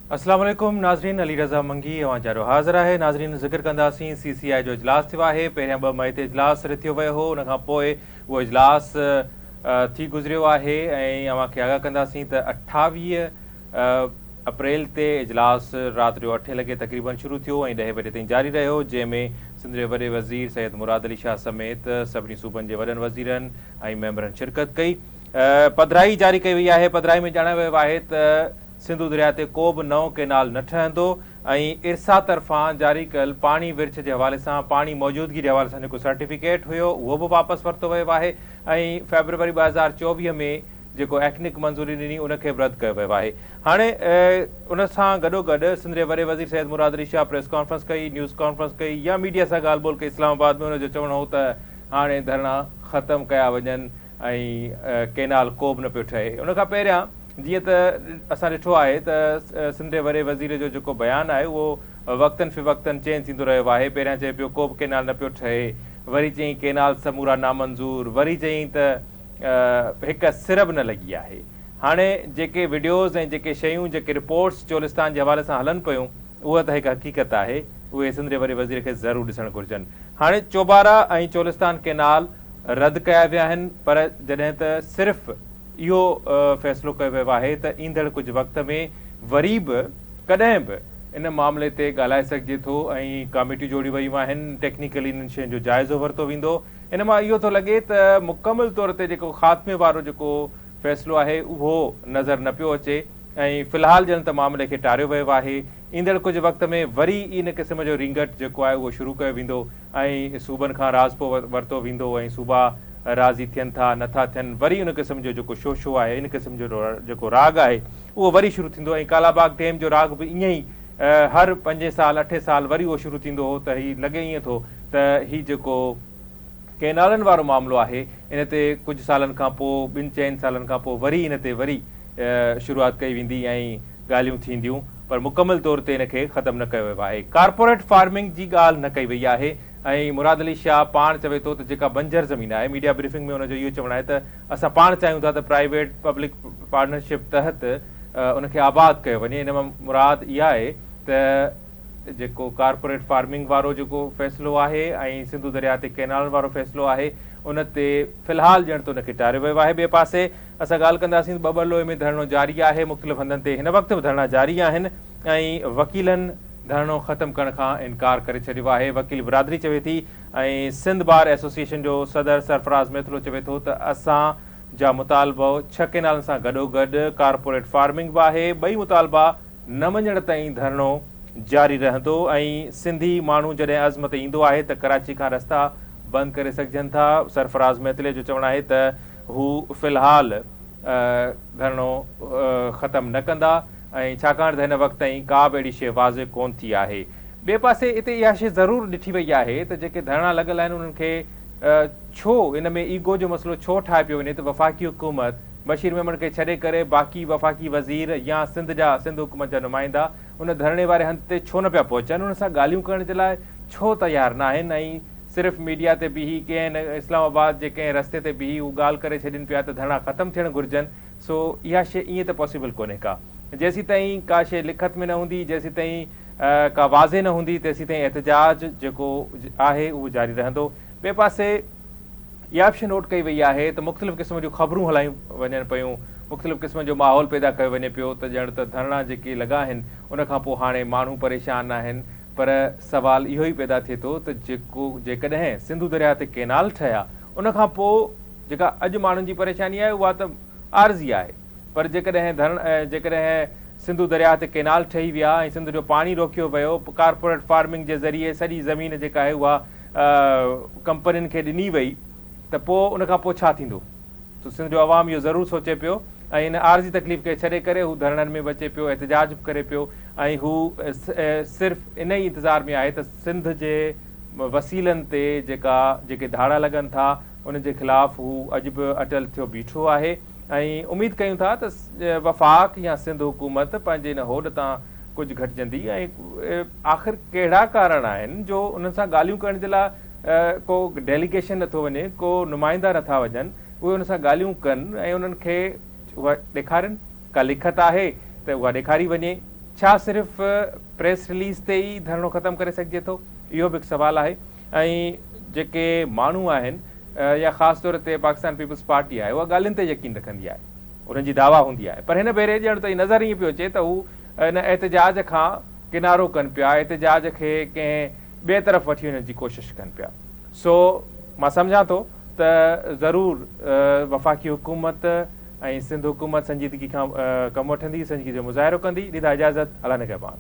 अस्सलाम वालेकुम नाज़रीन, अली रज़ा मंगी अवां हाज़िर है। नाज़रीन, ज़िक्र कंदासीं CCI जो इजलास थियो आहे। पहिरियां 2 मई ते इजलास रथियो वियो हो, उन खां पोइ उहो इजलास थी गुज़रियो आहे ऐं अवां खे आगाह कंदासीं त 28 अप्रैल ते इजलास राति जो 8 लॻे तक़रीबन शुरू थियो ऐं 10 बजे ताईं जारी रहियो, जंहिंमें सिंध जे वॾे वज़ीर सैयद मुराद अली शाह समेत सभिनी सूबनि जे वॾनि वज़ीरनि ऐं मेंबरनि शिरकत कई। पधराई जारी कई वई आहे। पधराई में ॼाणायो वियो आहे त सिंधु दरिया ते को बि नओं केनाल न ठहंदो ऐं इरसा तरफ़ां जारी कयल पाणी विर्छ जे हवाले सां, पाणी मौजूदगी जे हवाले सां जेको सर्टिफिकेट हुयो उहो बि वापसि वरितो वियो आहे ऐं फेबरवरी 2024 में जेको एक्निक मंज़ूरी ॾिनी उनखे बि रद्द कयो वियो आहे। हाणे उन सां गॾोगॾु सिंध जे वॾे वज़ीर सैयद मुराद अली शाह प्रेस कॉन्फ्रेंस कई, न्यूज़ कॉन्फ्रेंस कई या मीडिया सां ॻाल्हि ॿोल कई इस्लामाबाद में। उनजो चवणो हो त हाणे धरना ख़तमु कया वञनि ऐं केनाल को बि न पियो ठहे। उन खां पहिरियां जीअं त असां ॾिठो आहे त सिंध जे वॾे वज़ीर जो जेको बयानु आहे उहो वक़्तनि फ़िवक़्तनि चेंज थींदो रहियो आहे। पहिरियां चए पियो को बि केनाल न पियो ठहे, वरी चयईं केनाल समूरा नामंज़ूर, वरी चयईं त हिकु सिर बि न लॻी आहे। हाणे जेके वीडियोज़ ऐं जेके शयूं, जेके रिपोर्ट्स चोलिस्तान जे हवाले सां हलनि पियूं, उहा त हिकु हक़ीक़त आहे, उहे सिंध जे वॾे वज़ीर खे ज़रूरु ॾिसणु घुरिजनि। हाणे चोबारा ऐं चोलिस्तान केनाल रद्द कया विया आहिनि, पर जॾहिं त सिर्फ़ु इहो फ़ैसिलो कयो वियो आहे त ईंदड़ कुझु वक़्त में वरी बि कॾहिं बि इन मामले ते ॻाल्हाए सघिजे थो ऐं कमेटियूं जोड़ी वयूं आहिनि, टेक्निकली इन्हनि शयुनि जो जाइज़ो वरितो वेंदो। इन मां इहो थो लॻे त मुकमल तौर ते जेको ख़ात्मे वारो जेको फ़ैसिलो आहे उहो नज़र न पियो अचे ऐं फ़िलहाल ॼण त मामले खे टारियो वियो आहे। ईंदड़ कुझु वक़्त में वरी इन क़िस्म जो रिंगट जेको आहे उहो शुरू कयो वेंदो ऐं सूबनि खां राज़पो वरितो वेंदो ऐं सूबा राज़ी थियनि था नथा थियनि, वरी उन क़िस्म जो जेको शोशो आहे, इन क़िस्म जो जेको राग आहे उहो वरी शुरू थींदो। ऐं कालाबाग डैम जो राग बि ईअं ई हर 5 साल 8 साल वरी उहो शुरू थींदो हो त हीउ लॻे ईअं थो त हीउ जेको केनालनि वारो मामिलो आहे इन ते कुझु सालनि खां पोइ, 2-4 सालनि खां पोइ वरी इन ते वरी शुरूआति कई वेंदी ऐं ॻाल्हियूं थींदियूं, पर मुकमल तौर ते इन खे ख़तमु न कयो वियो आहे। कारपोरेट फार्मिंग जी ॻाल्हि न कई वई आहे ऐं मुराद अली शाह पाण चवे थो त जेका बंजर ज़मीन आहे, मीडिया ब्रीफिंग में हुनजो इहो चवणु आहे त असां पाण चाहियूं था त प्राइवेट पब्लिक पार्टनरशिप तहत उनखे आबाद कयो वञे। इन मां मुराद इहा आहे त जेको कारपोरेट फार्मिंग वारो जेको फ़ैसिलो आहे ऐं सिंधु दरिया ते केनाल वारो फ़ैसिलो आहे उन ते फ़िलहाल ॼण त उनखे टारियो वियो आहे। ॿिए पासे असां ॻाल्हि कंदासीं 2 लोहे में धरणो जारी आहे, मुख़्तलिफ़ हंधनि ते हिन वक़्तु बि धरणा जारी आहिनि ऐं वकीलनि धरणो ख़तमु करण खां इनकार करे छॾियो आहे। वकील बिरादरी चवे थी ऐं सिंध बार एसोसिएशन जो सदर सरफराज़ मेथलो चवे थो त असां जा मुतालबो 6 केनालनि सां गॾोगॾु कारपोरेट फार्मिंग बि आहे। ॿई मुतालबा न मञण ताईं धरणो जारी रहंदो ऐं सिंधी माण्हू जॾहिं अज़म ते ईंदो आहे त कराची खां रस्ता बंदि करे सघजनि था। सरफराज़ मेथले जो चवणु आहे त हू फ़िलहाल धरणो ख़तमु न कंदा ऐं छाकाणि त हिन वक़्त ताईं का बि अहिड़ी शइ वाज़े कोन थी आहे। ॿिए पासे हिते इहा शइ ज़रूरु ॾिठी वई आहे त जेके धरणा लॻल आहिनि उन्हनि खे छो इन में ईगो जो मसइलो छो ठाहे पियो वञे त वफ़ाक़ी हुकूमत बशीर मेमण खे छॾे करे बाक़ी वफ़ाक़ी वज़ीर या सिंध हुकूमत जा नुमाइंदा उन धरणे वारे हंध ते छो न पिया पहुचनि, उन सां ॻाल्हियूं करण जे लाइ छो तयारु न आहिनि ऐं सिर्फ़ु मीडिया ते बीही कंहिं इस्लामाबाद जे कंहिं रस्ते ते बीही हू ॻाल्हि करे छॾनि पिया त धरणा ख़तमु थियणु घुरिजनि। सो इहा शइ ईअं त पॉसिबल कोन्हे का। जेसीं ताईं का शइ लिखत में न हूंदी, जेसीं ताईं का वाज़े न हूंदी, तेसीं ताईं एहतजाज जेको आहे उहो जारी रहंदो। ॿिए पासे इहा बि शइ नोट कई वई आहे त मुख़्तलिफ़ क़िस्म जूं ख़बरूं हलायूं वञनि पियूं, मुख़्तलिफ़ क़िस्म जो माहौल पैदा कयो वञे पियो त ॼण त धरणा जेके लॻा आहिनि उनखां पोइ हाणे माण्हू परेशान आहिनि। पर सवाल इहो ई पैदा थिए थो त जेकॾहिं सिंधु दरिया ते केनाल ठहिया उनखां पोइ जेका अॼु माण्हुनि जी परेशानी आहे उहा त आरज़ी आहे, पर जेकॾहिं सिंधु दरिया ते केनाल ठही विया ऐं सिंध जो पाणी रोकियो वियो, कारपोरेट फार्मिंग जे ज़रिए सॼी ज़मीन जेका आहे उहा कंपनियुनि खे ॾिनी वई त पोइ उनखां पोइ छा थींदो? त सिंध जो अवाम इहो ज़रूरु सोचे पियो ऐं इन आरज़ी तकलीफ़ खे छॾे करे हू धरणनि में बचे पियो, एहतजाज बि करे पियो ऐं हू सिर्फ़ु इन ई इंतज़ार में आहे त सिंध जे वसीलनि ते जेके धाड़ा लॻनि था उन जे ख़िलाफ़ हू अॼु बि अटल थियो बीठो आहे ऐं उमेद कयूं था त वफ़ाक़ या सिंध हुकूमत पंहिंजे इन होड तां कुझु घटिजंदी ऐं आख़िर कहिड़ा कारण आहिनि जो उन्हनि सां ॻाल्हियूं करण जे लाइ को डेलीगेशन नथो वञे, को नुमाइंदा नथा वञनि, उहे उन सां ॻाल्हियूं कनि ऐं उन्हनि खे उहा ॾेखारनि। का लिखत आहे त उहा ॾेखारी वञे छा सिर्फ़ प्रेस रिलीज़ ते ई धरणो ख़तमु करे सघिजे थो, इहो बि हिकु सुवालु आहे। ऐं जेके माण्हू आहिनि या ख़ासि तौर ते पाकिस्तान पीपल्स पार्टी आहे, उहा ॻाल्हियुनि ते यकीन रखंदी आहे, उन्हनि जी दावा हूंदी आहे। पर हिन भेरे ॼण त नज़र ईअं पियो अचे त हू इन एहतजाज खां किनारो कनि पिया, एहतजाज खे कंहिं ॿिए तरफ़ वठी वञण जी कोशिशि कनि पिया। सो मां सम्झां थो त ज़रूरु वफ़ाक़ी हुकूमत ऐं सिंध हुकूमत संजीदगी खां कमु वठंदी, संजीदगी जो मुज़ाहिरो कंदी। ॾींदा इजाज़त, अल्लाह निगहबान।